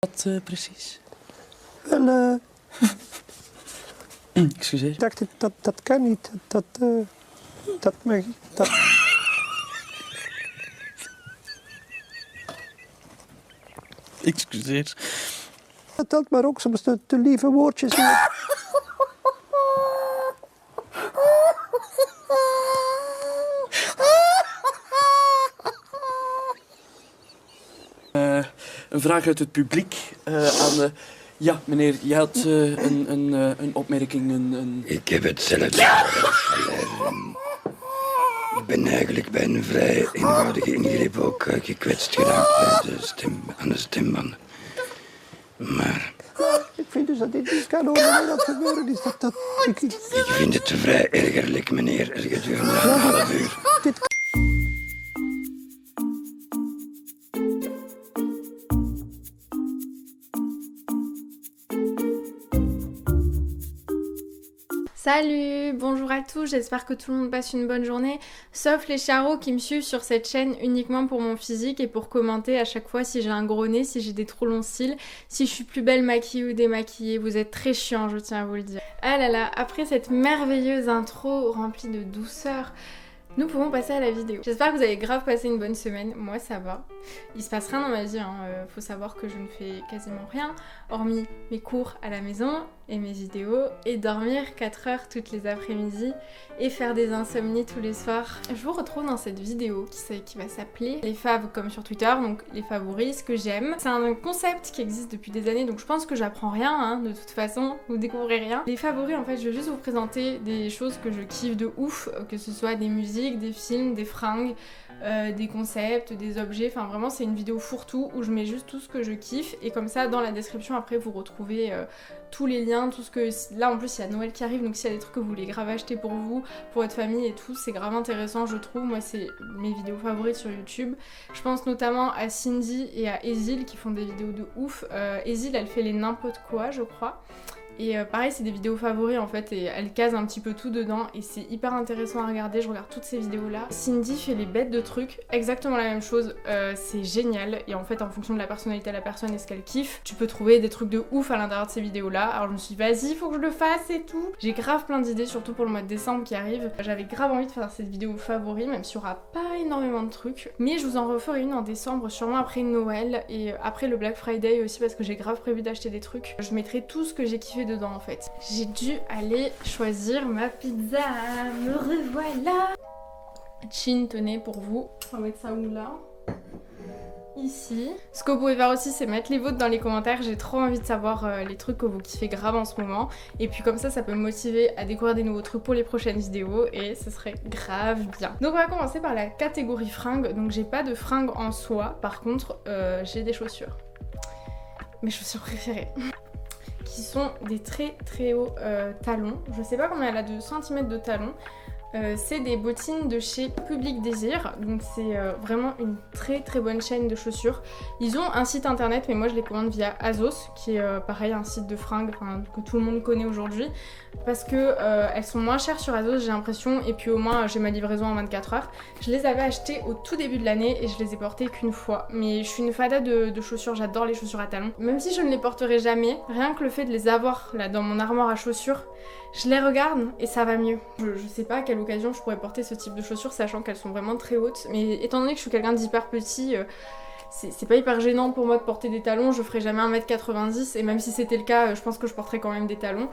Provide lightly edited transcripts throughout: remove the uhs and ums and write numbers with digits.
Wat precies? Wel, Excuseer. ik dacht, dat kan niet. Dat mag... Dat... Excuseer. Vertelt maar ook soms de lieve woordjes. Een vraag uit het publiek aan... ja, meneer, je had een opmerking, Ik heb hetzelfde. Ik ben eigenlijk bij een vrij eenvoudige ingreep ook gekwetst geraakt aan de stembanden. Maar Ik vind dus dat dit niet kan over dat gebeuren is. ik vind het vrij ergerlijk, meneer, gedurende een half uur. Salut, bonjour à tous, j'espère que tout le monde passe une bonne journée, sauf les charros qui me suivent sur cette chaîne uniquement pour mon physique et pour commenter à chaque fois si j'ai un gros nez, si j'ai des trop longs cils, si je suis plus belle maquillée ou démaquillée. Vous êtes très chiants, je tiens à vous le dire. Ah là là, après cette merveilleuse intro remplie de douceur, nous pouvons passer à la vidéo. J'espère que vous avez grave passé une bonne semaine, moi ça va. Il se passe rien dans ma vie, hein. Faut savoir que je ne fais quasiment rien, hormis mes cours à la maison et mes vidéos, et dormir 4 heures toutes les après-midi, et faire des insomnies tous les soirs. Je vous retrouve dans cette vidéo qui va s'appeler les faves comme sur Twitter, donc les favoris, ce que j'aime. C'est un concept qui existe depuis des années, donc je pense que j'apprends rien, hein, de toute façon, vous découvrez rien. Les favoris, en fait, je vais juste vous présenter des choses que je kiffe de ouf, que ce soit des musiques, des films, des fringues, des concepts, des objets, enfin vraiment c'est une vidéo fourre-tout où je mets juste tout ce que je kiffe, et comme ça dans la description après vous retrouvez tous les liens, tout ce que... Là en plus il y a Noël qui arrive, donc s'il y a des trucs que vous voulez grave acheter pour vous, pour votre famille et tout, c'est grave intéressant je trouve. Moi c'est mes vidéos favorites sur YouTube. Je pense notamment à Cindy et à Ezil qui font des vidéos de ouf. Ezil elle fait les n'importe quoi je crois. Et pareil, c'est des vidéos favoris en fait, et elle case un petit peu tout dedans, et c'est hyper intéressant à regarder, je regarde toutes ces vidéos là. Cindy fait les bêtes de trucs, exactement la même chose, c'est génial, et en fait en fonction de la personnalité de la personne et ce qu'elle kiffe, tu peux trouver des trucs de ouf à l'intérieur de ces vidéos là. Alors je me suis dit vas-y, faut que je le fasse et tout. J'ai grave plein d'idées, surtout pour le mois de décembre qui arrive. J'avais grave envie de faire cette vidéo favoris, même s'il y aura pas énormément de trucs, mais je vous en referai une en décembre, sûrement après Noël, et après le Black Friday aussi, parce que j'ai grave prévu d'acheter des trucs. Je mettrai tout ce que j'ai kiffé dedans en fait. J'ai dû aller choisir ma pizza, me revoilà. Chin, tenez pour vous. On va mettre ça où là? Ici. Ce que vous pouvez faire aussi c'est mettre les vôtres dans les commentaires, j'ai trop envie de savoir les trucs que vous kiffez grave en ce moment, et puis comme ça peut me motiver à découvrir des nouveaux trucs pour les prochaines vidéos, et ce serait grave bien. Donc on va commencer par la catégorie fringues. Donc j'ai pas de fringues en soi, par contre j'ai des chaussures. Mes chaussures préférées qui sont des très très hauts talons. Je sais pas combien elle a de centimètres de talons. C'est des bottines de chez Public Désir, donc c'est vraiment une très très bonne chaîne de chaussures. Ils ont un site internet, mais moi je les commande via Azos, qui est pareil un site de fringues que tout le monde connaît aujourd'hui, parce que elles sont moins chères sur Azos j'ai l'impression, et puis au moins j'ai ma livraison en 24 heures. Je les avais achetées au tout début de l'année et je les ai portées qu'une fois, mais je suis une fada de chaussures, j'adore les chaussures à talons. Même si je ne les porterai jamais, rien que le fait de les avoir là dans mon armoire à chaussures, je les regarde et ça va mieux. Je sais pas à quelle occasion je pourrais porter ce type de chaussures, sachant qu'elles sont vraiment très hautes, mais étant donné que je suis quelqu'un d'hyper petit, c'est pas hyper gênant pour moi de porter des talons. Je ferai jamais 1m90, et même si c'était le cas, je pense que je porterais quand même des talons.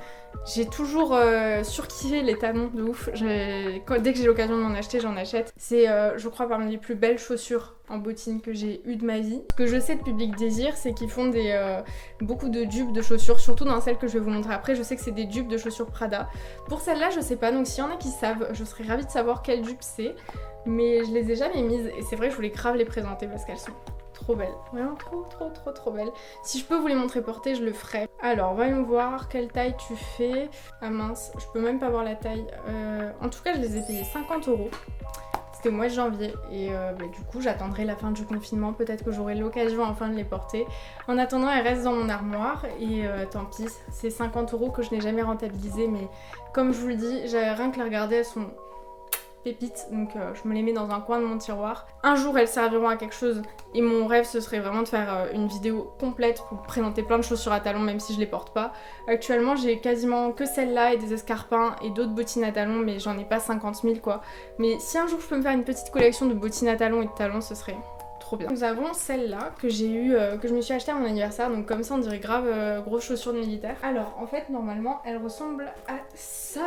J'ai toujours surkiffé les talons de ouf. Dès que j'ai l'occasion de m'en acheter, j'en achète. C'est je crois parmi les plus belles chaussures en bottines que j'ai eu de ma vie. Ce que je sais de Public Désir, c'est qu'ils font beaucoup de dupes de chaussures, surtout dans celles que je vais vous montrer après. Je sais que c'est des dupes de chaussures Prada. Pour celle-là, je sais pas, donc s'il y en a qui savent, je serais ravie de savoir quelle dupe c'est. Mais je les ai jamais mises, et c'est vrai que je voulais grave les présenter parce qu'elles sont trop belles. Vraiment trop belles. Si je peux vous les montrer portées, je le ferai. Alors, voyons voir quelle taille tu fais. Ah mince, je peux même pas voir la taille. En tout cas, je les ai payées 50 €. C'était au mois de janvier, et du coup j'attendrai la fin du confinement, peut-être que j'aurai l'occasion enfin de les porter. En attendant, elles restent dans mon armoire, et tant pis, c'est 50 € que je n'ai jamais rentabilisé, mais comme je vous le dis, rien que les regarder, elles sont pépites, donc je me les mets dans un coin de mon tiroir. Un jour elles serviront à quelque chose et mon rêve ce serait vraiment de faire une vidéo complète pour présenter plein de chaussures à talons même si je les porte pas. Actuellement j'ai quasiment que celle-là et des escarpins et d'autres bottines à talons mais j'en ai pas 50 000 quoi. Mais si un jour je peux me faire une petite collection de bottines à talons et de talons ce serait trop bien. Nous avons celle-là que j'ai eu, que je me suis achetée à mon anniversaire, donc comme ça on dirait grave grosse chaussure de militaire. Alors en fait normalement elles ressemblent à ça,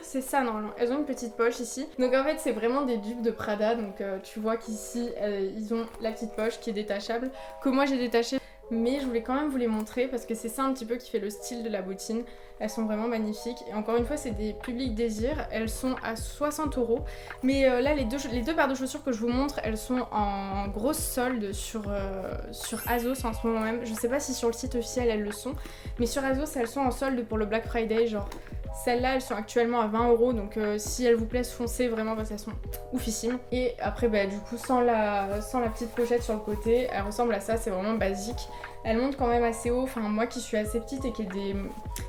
c'est ça normalement. Elles ont une petite poche ici, donc en fait c'est vraiment des dupes de Prada, donc tu vois qu'ici ils ont la petite poche qui est détachable, que moi j'ai détachée. Mais je voulais quand même vous les montrer parce que c'est ça un petit peu qui fait le style de la bottine. Elles sont vraiment magnifiques et encore une fois c'est des Public Désir, elles sont à 60 €. Mais là les deux paires de chaussures que je vous montre elles sont en grosse solde sur Azos en ce moment même. Je sais pas si sur le site officiel elles le sont, mais sur Azos elles sont en solde pour le Black Friday. Genre celles-là elles sont actuellement à 20 €, donc si elles vous plaisent foncez vraiment parce qu'elles sont oufissimes. Et après bah du coup sans la petite pochette sur le côté, elles ressemblent à ça, c'est vraiment basique. Elles montent quand même assez haut, enfin moi qui suis assez petite et qui ai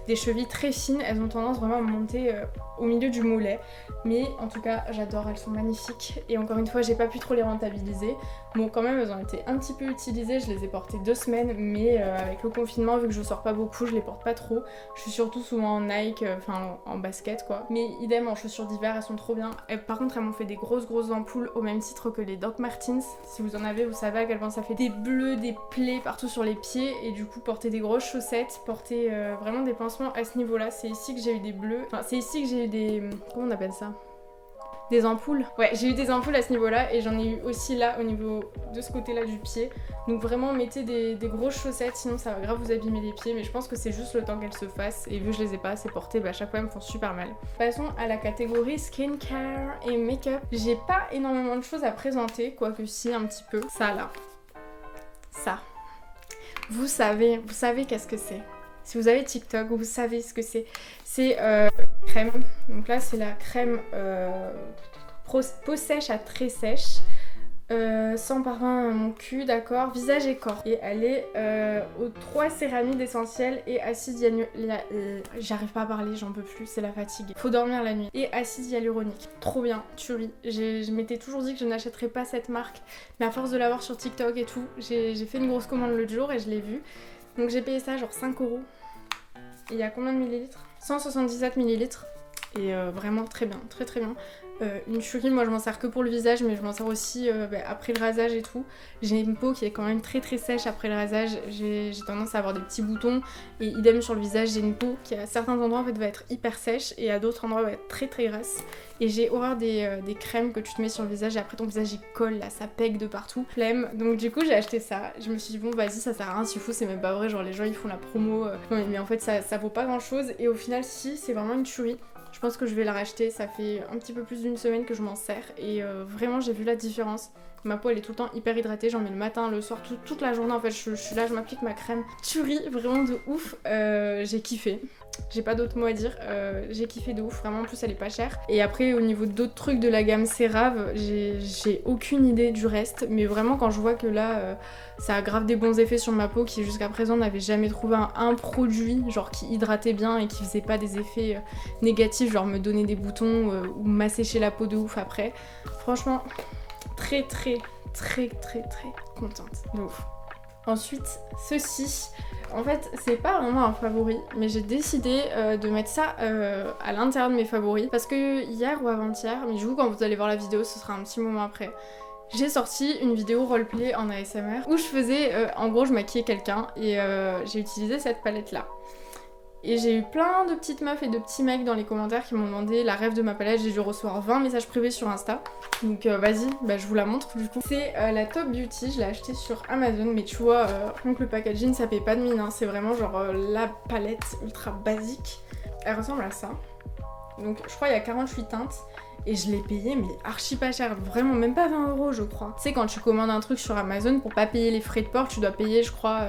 des chevilles très fines, elles ont tendance vraiment à monter au milieu du mollet. Mais en tout cas j'adore, elles sont magnifiques et encore une fois j'ai pas pu trop les rentabiliser. Bon quand même elles ont été un petit peu utilisées, je les ai portées 2 semaines mais avec le confinement vu que je sors pas beaucoup je les porte pas trop. Je suis surtout souvent en Nike, enfin en basket quoi. Mais idem en chaussures d'hiver elles sont trop bien. Et, par contre elles m'ont fait des grosses ampoules au même titre que les Doc Martens. Si vous en avez vous savez à quel point ça fait des bleus, des plaies partout sur les pieds et du coup porter des grosses chaussettes, porter vraiment des pansements à ce niveau là. C'est ici que j'ai eu des bleus, enfin c'est ici que j'ai eu des... comment on appelle ça ? Des ampoules. Ouais, j'ai eu des ampoules à ce niveau-là et j'en ai eu aussi là au niveau de ce côté-là du pied. Donc vraiment mettez des grosses chaussettes sinon ça va grave vous abîmer les pieds, mais je pense que c'est juste le temps qu'elles se fassent et vu que je les ai pas assez portées, bah à chaque fois elles me font super mal. Passons à la catégorie skincare et make-up. J'ai pas énormément de choses à présenter, quoique si un petit peu. Ça là. Ça. Vous savez qu'est-ce que c'est. Si vous avez TikTok, vous savez ce que c'est. C'est crème. Donc là, c'est la crème peau sèche à très sèche. Sans parfum à mon cul, d'accord. Visage et corps. Et elle est aux 3 céramides essentielles et acide j'arrive pas à parler, j'en peux plus, c'est la fatigue. Faut dormir la nuit. Et acide hyaluronique. Trop bien, tuerie. Je m'étais toujours dit que je n'achèterais pas cette marque. Mais à force de l'avoir sur TikTok et tout, j'ai fait une grosse commande l'autre jour et je l'ai vue. Donc j'ai payé ça genre 5 €. Et il y a combien de millilitres ? 177 millilitres. Et vraiment très bien, très bien. Une tuerie, moi je m'en sers que pour le visage, mais je m'en sers aussi après le rasage et tout. J'ai une peau qui est quand même très sèche après le rasage. J'ai tendance à avoir des petits boutons et idem sur le visage. J'ai une peau qui à certains endroits en fait va être hyper sèche et à d'autres endroits va être très grasse. Et j'ai horreur des crèmes que tu te mets sur le visage et après ton visage il colle là, ça pègue de partout. Flemme. Donc du coup j'ai acheté ça. Je me suis dit bon vas-y ça sert à rien, si fou c'est même pas vrai, genre les gens ils font la promo. Non, mais en fait ça vaut pas grand chose et au final si c'est vraiment une tuerie. Je pense que je vais la racheter, ça fait un petit peu plus d'1 semaine que je m'en sers et vraiment j'ai vu la différence. Ma peau elle est tout le temps hyper hydratée, j'en mets le matin, le soir, toute la journée en fait, je suis là, je m'applique ma crème. Tuerie, vraiment de ouf, j'ai kiffé. J'ai pas d'autres mots à dire, j'ai kiffé de ouf, vraiment en plus elle est pas chère. Et après au niveau d'autres trucs de la gamme CeraVe, j'ai aucune idée du reste, mais vraiment quand je vois que là ça a grave des bons effets sur ma peau qui jusqu'à présent n'avait jamais trouvé un produit genre qui hydratait bien et qui faisait pas des effets négatifs, genre me donner des boutons ou m'assécher la peau de ouf après. Franchement très contente de ouf. Ensuite ceci, en fait c'est pas vraiment un favori mais j'ai décidé de mettre ça à l'intérieur de mes favoris parce que hier ou avant-hier, mais du coup quand vous allez voir la vidéo ce sera un petit moment après, j'ai sorti une vidéo roleplay en ASMR où je faisais, en gros je maquillais quelqu'un et j'ai utilisé cette palette là. Et j'ai eu plein de petites meufs et de petits mecs dans les commentaires qui m'ont demandé la ref de ma palette. J'ai dû recevoir 20 messages privés sur Insta. Donc vas-y, je vous la montre du coup. C'est la Top Beauty, je l'ai achetée sur Amazon. Mais tu vois, donc le packaging ça paye pas de mine, hein. C'est vraiment genre la palette ultra basique. Elle ressemble à ça. Donc je crois il y a 48 teintes. Et je l'ai payé mais archi pas cher, vraiment même pas 20 € je crois. Tu sais quand tu commandes un truc sur Amazon, pour pas payer les frais de port, tu dois payer je crois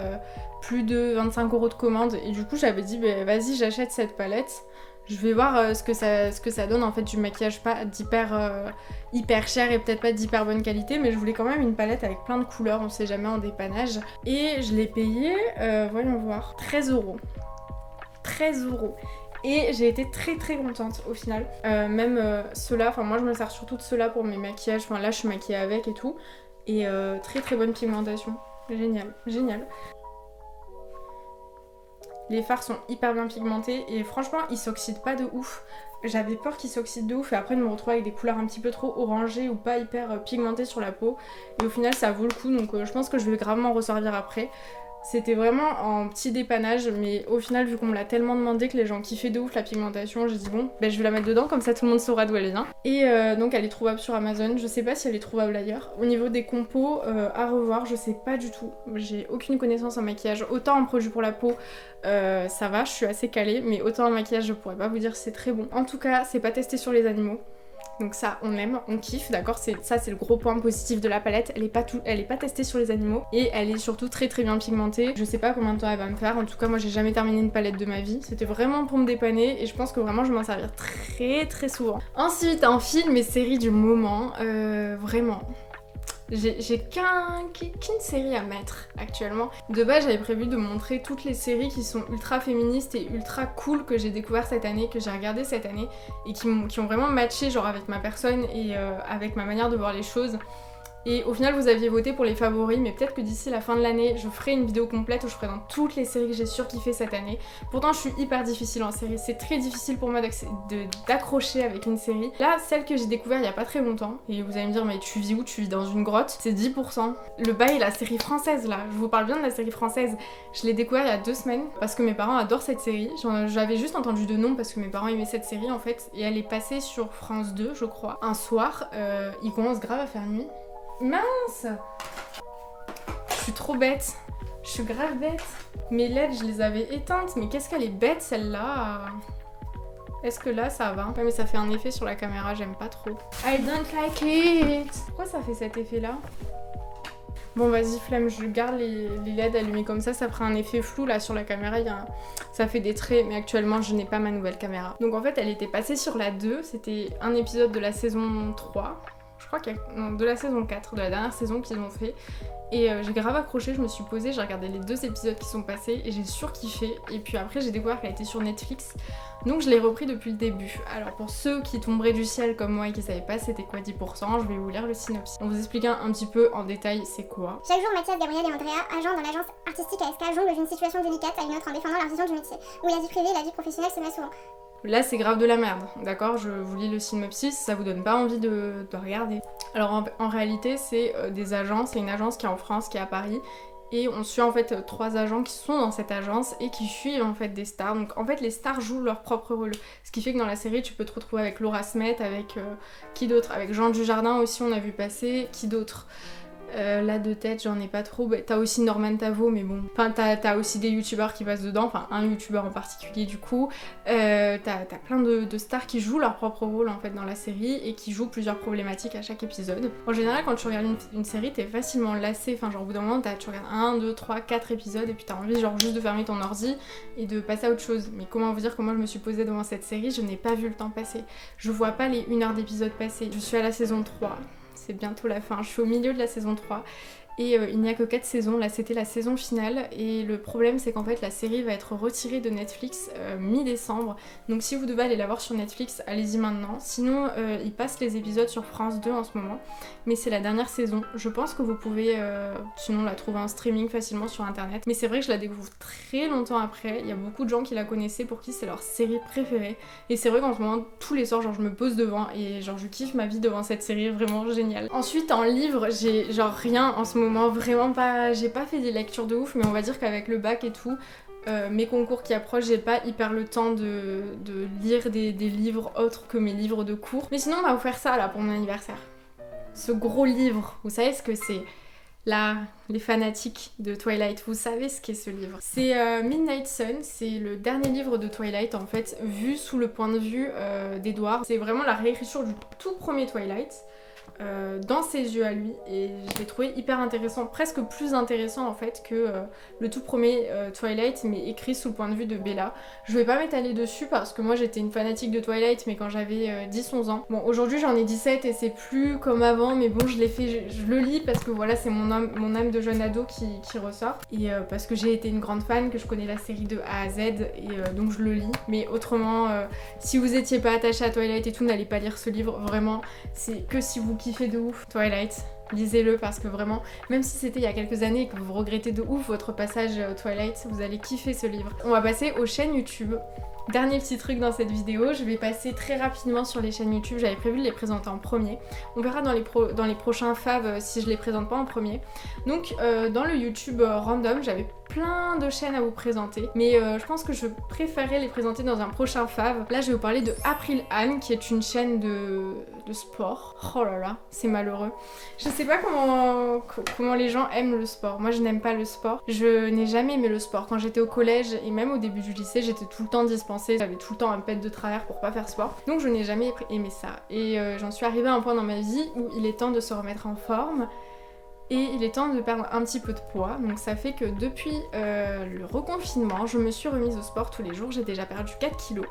plus de 25 € de commande. Et du coup j'avais dit vas-y j'achète cette palette. Je vais voir ce que ça donne en fait du maquillage pas hyper cher et peut-être pas d'hyper bonne qualité, mais je voulais quand même une palette avec plein de couleurs, on sait jamais en dépannage. Et je l'ai payé, voyons voir, 13 €. 13 €. Et j'ai été très très contente au final. Même ceux-là, enfin moi je me sers surtout de ceux-là pour mes maquillages. Enfin là je suis maquillée avec et tout. Et très très bonne pigmentation. Génial, génial. Les fards sont hyper bien pigmentés et franchement ils s'oxydent pas de ouf. J'avais peur qu'ils s'oxydent de ouf et après de me retrouver avec des couleurs un petit peu trop orangées ou pas hyper pigmentées sur la peau. Et au final ça vaut le coup donc je pense que je vais gravement resservir après. C'était vraiment en petit dépannage, mais au final, vu qu'on me l'a tellement demandé que les gens kiffaient de ouf la pigmentation, j'ai dit bon, ben je vais la mettre dedans, comme ça tout le monde saura d'où elle vient. Et donc elle est trouvable sur Amazon, je sais pas si elle est trouvable ailleurs. Au niveau des compos, à revoir, je sais pas du tout. J'ai aucune connaissance en maquillage. Autant en produit pour la peau, ça va, je suis assez calée, mais autant en maquillage, je pourrais pas vous dire si c'est très bon. En tout cas, c'est pas testé sur les animaux. Donc ça, on aime, on kiffe, d'accord, ça c'est le gros point positif de la palette, elle est pas testée sur les animaux et elle est surtout très très bien pigmentée. Je sais pas combien de temps elle va me faire, en tout cas moi j'ai jamais terminé une palette de ma vie, c'était vraiment pour me dépanner et je pense que vraiment je vais m'en servir très très souvent. Ensuite, en film et série du moment, vraiment... J'ai qu'une série à mettre actuellement. De base, j'avais prévu de montrer toutes les séries qui sont ultra féministes et ultra cool que j'ai découvert cette année, que j'ai regardé cette année et qui ont vraiment matché genre avec ma personne et avec ma manière de voir les choses. Et au final, vous aviez voté pour les favoris, mais peut-être que d'ici la fin de l'année, je ferai une vidéo complète où je ferai dans toutes les séries que j'ai surkiffé cette année. Pourtant, je suis hyper difficile en série. C'est très difficile pour moi d'accrocher avec une série. Là, celle que j'ai découverte il y a pas très longtemps, et vous allez me dire, mais tu vis où? Tu vis dans une grotte? C'est 10%. Le bail, la série française, là. Je vous parle bien de la série française. Je l'ai découverte il y a 2 semaines, parce que mes parents adorent cette série. J'avais juste entendu de nom, parce que mes parents aimaient cette série, en fait. Et elle est passée sur France 2, je crois. Un soir, il commence grave à faire nuit. Mince! Je suis trop bête. Je suis grave bête. Mes LED, je les avais éteintes. Mais qu'est-ce qu'elle est bête, celle-là? Est-ce que là, ça va? Ouais, mais ça fait un effet sur la caméra, j'aime pas trop. I don't like it! Pourquoi ça fait cet effet-là? Bon, vas-y, flemme, je garde les LED allumés comme ça fera un effet flou. Là, sur la caméra, ça fait des traits, mais actuellement, je n'ai pas ma nouvelle caméra. Donc, en fait, elle était passée sur la 2. C'était un épisode de la saison 3. Je crois qu'il y a... Non, de la saison 4, de la dernière saison qu'ils ont fait. Et j'ai grave accroché, je me suis posée, j'ai regardé les 2 épisodes qui sont passés et j'ai surkiffé. Et puis après j'ai découvert qu'elle était sur Netflix, donc je l'ai repris depuis le début. Alors pour ceux qui tomberaient du ciel comme moi et qui savaient pas c'était quoi 10%, je vais vous lire le synopsis. On vous explique un petit peu en détail c'est quoi. Chaque jour, Mathias, Gabriel et Andrea, agents dans l'agence artistique ASK, jonglent d'une situation délicate à une autre en défendant leur vision du métier, où la vie privée et la vie professionnelle se mêlent souvent. Là c'est grave de la merde, d'accord? Je vous lis le synopsis, ça vous donne pas envie de regarder. Alors en réalité c'est des agents, c'est une agence qui est en France, qui est à Paris. Et on suit en fait 3 agents qui sont dans cette agence et qui suivent en fait des stars. Donc en fait les stars jouent leur propre rôle. Ce qui fait que dans la série tu peux te retrouver avec Laura Smet, avec qui d'autre? Avec Jean Dujardin aussi on a vu passer, qui d'autre? Là de tête j'en ai pas trop, bah, t'as aussi Norman Tavo mais bon, enfin t'as aussi des youtubeurs qui passent dedans, enfin un youtubeur en particulier du coup, t'as plein de stars qui jouent leur propre rôle en fait dans la série et qui jouent plusieurs problématiques à chaque épisode. En général quand tu regardes une série t'es facilement lassé, enfin genre au bout d'un moment tu regardes 1, 2, 3, 4 épisodes et puis t'as envie genre juste de fermer ton ordi et de passer à autre chose. Mais comment vous dire comment je me suis posée devant cette série, je n'ai pas vu le temps passer. Je vois pas les 1 heure d'épisode passer, je suis à la saison 3. C'est bientôt la fin, je suis au milieu de la saison 3 et il n'y a que 4 saisons, là c'était la saison finale et le problème c'est qu'en fait la série va être retirée de Netflix mi-décembre, donc si vous devez aller la voir sur Netflix, allez-y maintenant, sinon ils passent les épisodes sur France 2 en ce moment, mais c'est la dernière saison, je pense que vous pouvez sinon la trouver en streaming facilement sur internet, mais c'est vrai que je la découvre très longtemps après, il y a beaucoup de gens qui la connaissaient pour qui c'est leur série préférée, et c'est vrai qu'en ce moment tous les soirs genre je me pose devant et genre je kiffe ma vie devant cette série, vraiment géniale. Ensuite en livre, j'ai genre rien en ce moment, vraiment pas, j'ai pas fait des lectures de ouf, mais on va dire qu'avec le bac et tout, mes concours qui approchent, j'ai pas hyper le temps de lire des livres autres que mes livres de cours. Mais sinon on va vous faire ça là pour mon anniversaire. Ce gros livre, vous savez ce que c'est? Là, les fanatiques de Twilight, vous savez ce qu'est ce livre. C'est Midnight Sun, c'est le dernier livre de Twilight en fait, vu sous le point de vue d'Edward. C'est vraiment la réécriture du tout premier Twilight. dans ses yeux à lui, et je l'ai trouvé hyper intéressant, presque plus intéressant en fait que le tout premier Twilight, mais écrit sous le point de vue de Bella. Je vais pas m'étaler dessus parce que moi j'étais une fanatique de Twilight, mais quand j'avais 10-11 ans. Bon, aujourd'hui j'en ai 17 et c'est plus comme avant, mais bon, je l'ai fait, je le lis parce que voilà, c'est mon âme de jeune ado qui ressort, et parce que j'ai été une grande fan, que je connais la série de A à Z, et donc je le lis. Mais autrement, si vous étiez pas attaché à Twilight et tout, n'allez pas lire ce livre, vraiment, c'est que si vous kiffez de ouf Twilight, lisez-le, parce que vraiment, même si c'était il y a quelques années et que vous regrettez de ouf votre passage Twilight, vous allez kiffer ce livre. On va passer aux chaînes YouTube. Dernier petit truc dans cette vidéo, je vais passer très rapidement sur les chaînes YouTube, j'avais prévu de les présenter en premier. On verra dans les prochains faves si je les présente pas en premier. Donc dans le YouTube random, j'avais plein de chaînes à vous présenter, mais je pense que je préférerais les présenter dans un prochain fave. Là je vais vous parler de April Anne, qui est une chaîne de sport. Oh là là, c'est malheureux. Je sais pas comment les gens aiment le sport. Moi je n'aime pas le sport. Je n'ai jamais aimé le sport. Quand j'étais au collège et même au début du lycée, j'étais tout le temps dispensée. J'avais tout le temps un pet de travers pour pas faire sport. Donc je n'ai jamais aimé ça. Et j'en suis arrivée à un point dans ma vie où il est temps de se remettre en forme. Et il est temps de perdre un petit peu de poids, donc ça fait que depuis le reconfinement, je me suis remise au sport tous les jours, j'ai déjà perdu 4 kilos.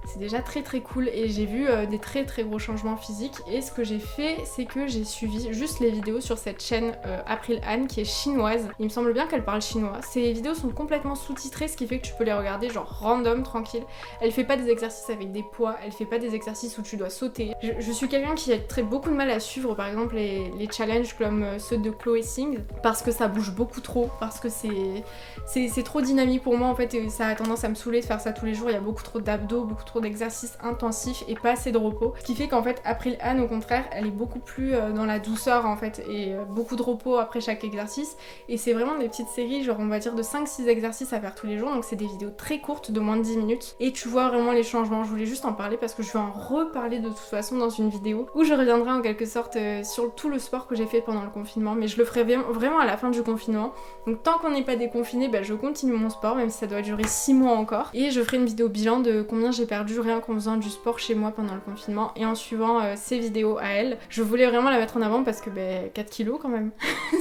C'est déjà très très cool et j'ai vu des très très gros changements physiques, et ce que j'ai fait, c'est que j'ai suivi juste les vidéos sur cette chaîne April Anne, qui est chinoise. Il me semble bien qu'elle parle chinois. Ces vidéos sont complètement sous-titrées, ce qui fait que tu peux les regarder genre random, tranquille. Elle fait pas des exercices avec des poids, elle fait pas des exercices où tu dois sauter. Je suis quelqu'un qui a très beaucoup de mal à suivre par exemple les challenges comme ceux de Chloé Sing, parce que ça bouge beaucoup trop, parce que c'est trop dynamique pour moi en fait, et ça a tendance à me saouler de faire ça tous les jours. Il y a beaucoup trop d'abdos, beaucoup trop d'exercices intensifs et pas assez de repos, ce qui fait qu'en fait April Anne au contraire elle est beaucoup plus dans la douceur en fait, et beaucoup de repos après chaque exercice, et c'est vraiment des petites séries genre on va dire de 5-6 exercices à faire tous les jours, donc c'est des vidéos très courtes de moins de 10 minutes et tu vois vraiment les changements. Je voulais juste en parler parce que je vais en reparler de toute façon dans une vidéo où je reviendrai en quelque sorte sur tout le sport que j'ai fait pendant le confinement, mais je le ferai vraiment à la fin du confinement. Donc tant qu'on n'est pas déconfiné, bah, je continue mon sport même si ça doit durer 6 mois encore, et je ferai une vidéo bilan de combien j'ai perdu rien qu'en faisant du sport chez moi pendant le confinement et en suivant ses vidéos à elle. Je voulais vraiment la mettre en avant parce que 4 kilos quand même,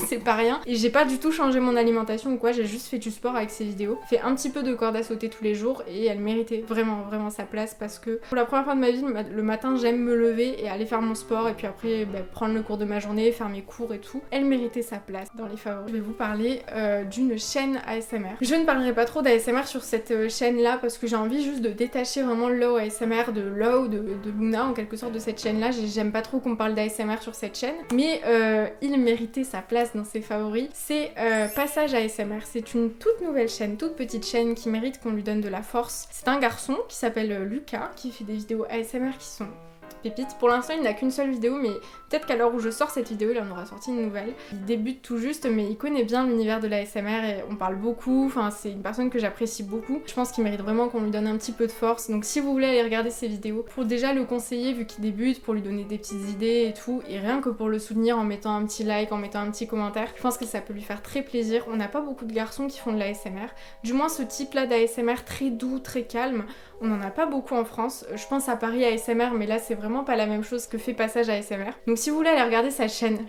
c'est pas rien, et j'ai pas du tout changé mon alimentation ou quoi, j'ai juste fait du sport avec ses vidéos, fait un petit peu de corde à sauter tous les jours, et elle méritait vraiment sa place, parce que pour la première fois de ma vie, le matin j'aime me lever et aller faire mon sport, et puis après prendre le cours de ma journée, faire mes cours et tout. Elle méritait sa place dans les favoris. Je vais vous parler d'une chaîne ASMR. Je ne parlerai pas trop d'ASMR sur cette chaîne là parce que j'ai envie juste de détacher vraiment Low ASMR de Low, de Luna en quelque sorte de cette chaîne là. J'aime pas trop qu'on parle d'ASMR sur cette chaîne, mais il méritait sa place dans ses favoris. C'est Passage ASMR. C'est une toute nouvelle chaîne, toute petite chaîne qui mérite qu'on lui donne de la force. C'est un garçon qui s'appelle Lucas qui fait des vidéos ASMR qui sont pépites. Pour l'instant il n'a qu'une seule vidéo, mais peut-être qu'à l'heure où je sors cette vidéo il en aura sorti une nouvelle. Il débute tout juste, mais il connaît bien l'univers de l'ASMR et on parle beaucoup, enfin c'est une personne que j'apprécie beaucoup. Je pense qu'il mérite vraiment qu'on lui donne un petit peu de force, donc si vous voulez aller regarder ses vidéos, pour déjà le conseiller vu qu'il débute, pour lui donner des petites idées et tout, et rien que pour le soutenir en mettant un petit like, en mettant un petit commentaire, je pense que ça peut lui faire très plaisir. On n'a pas beaucoup de garçons qui font de l'ASMR, du moins ce type là d'ASMR très doux, très calme, on n'en a pas beaucoup en France. Je pense à Paris ASMR, mais là c'est vraiment pas la même chose que fait Passage ASMR. Donc si vous voulez aller regarder sa chaîne,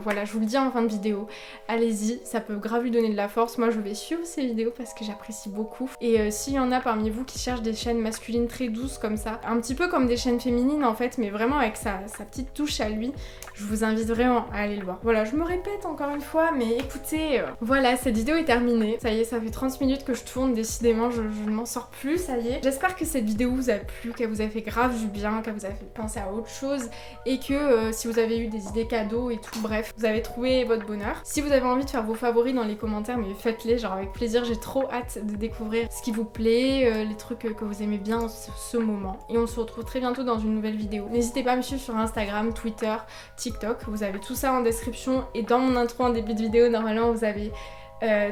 voilà, je vous le dis en fin de vidéo, allez-y, ça peut grave lui donner de la force. Moi je vais suivre ses vidéos parce que j'apprécie beaucoup. Et s'il y en a parmi vous qui cherchent des chaînes masculines très douces comme ça, un petit peu comme des chaînes féminines en fait, mais vraiment avec sa petite touche à lui, je vous invite vraiment à aller le voir. Voilà, je me répète encore une fois, mais écoutez, voilà, cette vidéo est terminée. Ça y est, ça fait 30 minutes que je tourne, décidément je ne m'en sors plus, ça y est. J'espère que cette vidéo vous a plu, qu'elle vous a fait grave du bien, qu'elle vous a fait penser à autre chose, et que si vous avez eu des idées cadeaux et tout, bref, vous avez trouvé votre bonheur. Si vous avez envie de faire vos favoris dans les commentaires, mais faites-les, genre avec plaisir, j'ai trop hâte de découvrir ce qui vous plaît, les trucs que vous aimez bien en ce moment. Et on se retrouve très bientôt dans une nouvelle vidéo. N'hésitez pas à me suivre sur Instagram, Twitter, TikTok, vous avez tout ça en description, et dans mon intro en début de vidéo, normalement vous avez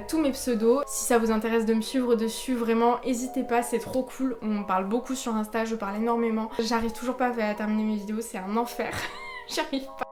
tous mes pseudos. Si ça vous intéresse de me suivre dessus, vraiment n'hésitez pas, c'est trop cool. On parle beaucoup sur Insta, je parle énormément. J'arrive toujours pas à terminer mes vidéos, c'est un enfer. J'arrive pas.